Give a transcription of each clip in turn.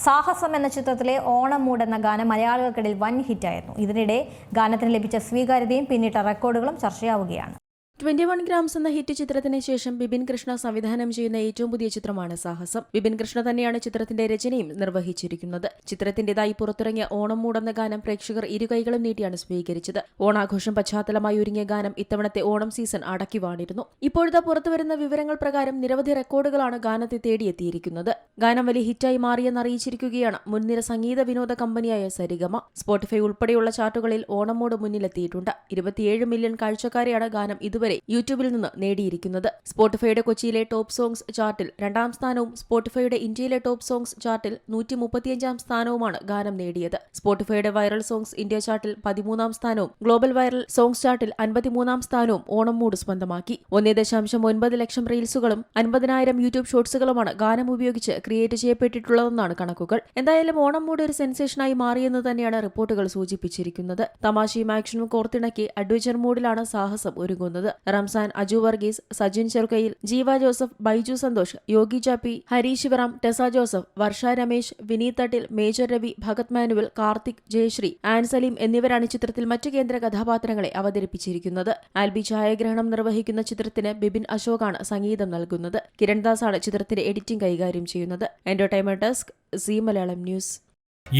സാഹസം എന്ന ചിത്രത്തിലെ ഓണം മൂഡ് എന്ന ഗാനം മലയാളികൾക്കിടയിൽ വൻ ഹിറ്റായിരുന്നു. ഇതിനിടെ ഗാനത്തിന് ലഭിച്ച സ്വീകാര്യതയും പിന്നിട്ട റെക്കോർഡുകളും ചർച്ചയാവുകയാണ്. 21 ഗ്രാംസ് എന്ന ഹിറ്റ് ചിത്രത്തിന് ശേഷം ബിപിൻ കൃഷ്ണ സംവിധാനം ചെയ്യുന്ന ഏറ്റവും പുതിയ ചിത്രമാണ് സാഹസം. ബിപിൻ കൃഷ്ണ തന്നെയാണ് ചിത്രത്തിന്റെ രചനയും നിർവഹിച്ചിരിക്കുന്നത്. ചിത്രത്തിന്റേതായി പുറത്തിറങ്ങിയ ഓണം മൂടെന്ന ഗാനം പ്രേക്ഷകർ ഇരുകൈകളും നീട്ടിയാണ് സ്വീകരിച്ചത്. ഓണാഘോഷം പശ്ചാത്തലമായി ഒരുങ്ങിയ ഗാനം ഇത്തവണത്തെ ഓണം സീസൺ അടക്കി വാണിരുന്നു. ഇപ്പോഴത്തെ പുറത്തുവരുന്ന വിവരങ്ങൾ പ്രകാരം നിരവധി റെക്കോർഡുകളാണ് ഗാനത്തെ തേടിയെത്തിയിരിക്കുന്നത്. ഗാനം വലിയ ഹിറ്റായി മാറിയെന്നറിയിച്ചിരിക്കുകയാണ് മുൻനിര സംഗീത വിനോദ കമ്പനിയായ സരിഗമ. സ്പോട്ടിഫൈ ഉൾപ്പെടെയുള്ള ചാർട്ടുകളിൽ ഓണം മൂഡ് മുന്നിലെത്തിയിട്ടുണ്ട്. 27 മില്യൺ കാഴ്ചക്കാരെയാണ് ഗാനം ഇതുവരെ യൂട്യൂബിൽ നിന്ന് നേടിയിരിക്കുന്നത്. സ്പോട്ടിഫൈയുടെ കൊച്ചിയിലെ ടോപ്പ് സോങ്സ് ചാർട്ടിൽ 2ാം സ്ഥാനവും സ്പോട്ടിഫൈയുടെ ഇന്ത്യയിലെ ടോപ്പ് സോങ്സ് ചാർട്ടിൽ 135ാം സ്ഥാനവുമാണ് ഗാനം നേടിയത്. സ്പോട്ടിഫൈയുടെ വൈറൽ സോങ്സ് ഇന്ത്യ ചാർട്ടിൽ 13ാം സ്ഥാനവും ഗ്ലോബൽ വൈറൽ സോങ്സ് ചാർട്ടിൽ 53ാം സ്ഥാനവും ഓണം മൂഡ് സ്വന്തമാക്കി. 1.9 ലക്ഷം റീൽസുകളും 50,000 യൂട്യൂബ് ഷോർട്സുകളുമാണ് ഗാനം ഉപയോഗിച്ച് ക്രിയേറ്റ് ചെയ്യപ്പെട്ടിട്ടുള്ളതെന്നാണ് കണക്കുകൾ. എന്തായാലും ഓണം മൂഡ് ഒരു സെൻസേഷനായി മാറിയെന്ന് തന്നെയാണ് റിപ്പോർട്ടുകൾ സൂചിപ്പിച്ചിരിക്കുന്നത്. തമാശയും ആക്ഷനും കോർത്തിണക്കി അഡ്വഞ്ചർ മൂഡിലാണ് സാഹസം ഒരുങ്ങുന്നത്. Ramzan, Aju Varghese, Sajin Cherukayil, Jeeva Joseph, Baiju Santhosh, Yogi Chappi, Hari Sivaram, Tessa Joseph, Varsha Ramesh, Vineeth Thattil, major Ravi, Bhagath Manuel, Karthik, Jayashree, Ann Saleem എന്നിവരാണ് ചിത്രത്തിൽ മറ്റു കേന്ദ്ര കഥാപാത്രങ്ങളെ അവതരിപ്പിച്ചിരിക്കുന്നത്. ആൽബി ഛായാഗ്രഹണം നിർവഹിക്കുന്ന ചിത്രത്തിന് ബിപിൻ അശോകാണ് സംഗീതം നൽകുന്നത്. കിരൺദാസാണ് ചിത്രത്തിന്റെ എഡിറ്റിംഗ് കൈകാര്യം ചെയ്യുന്നത്. Entertainment desk, Zee Malayalam news.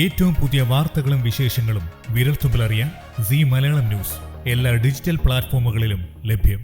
ഏറ്റവും പുതിയ വാർത്തകളും വിശേഷങ്ങളും വിരൽത്തുമ്പിലറിയാൻ സീ മലയാളം ന്യൂസ് എല്ലാ ഡിജിറ്റൽ പ്ലാറ്റ്ഫോമുകളിലും ലഭ്യം.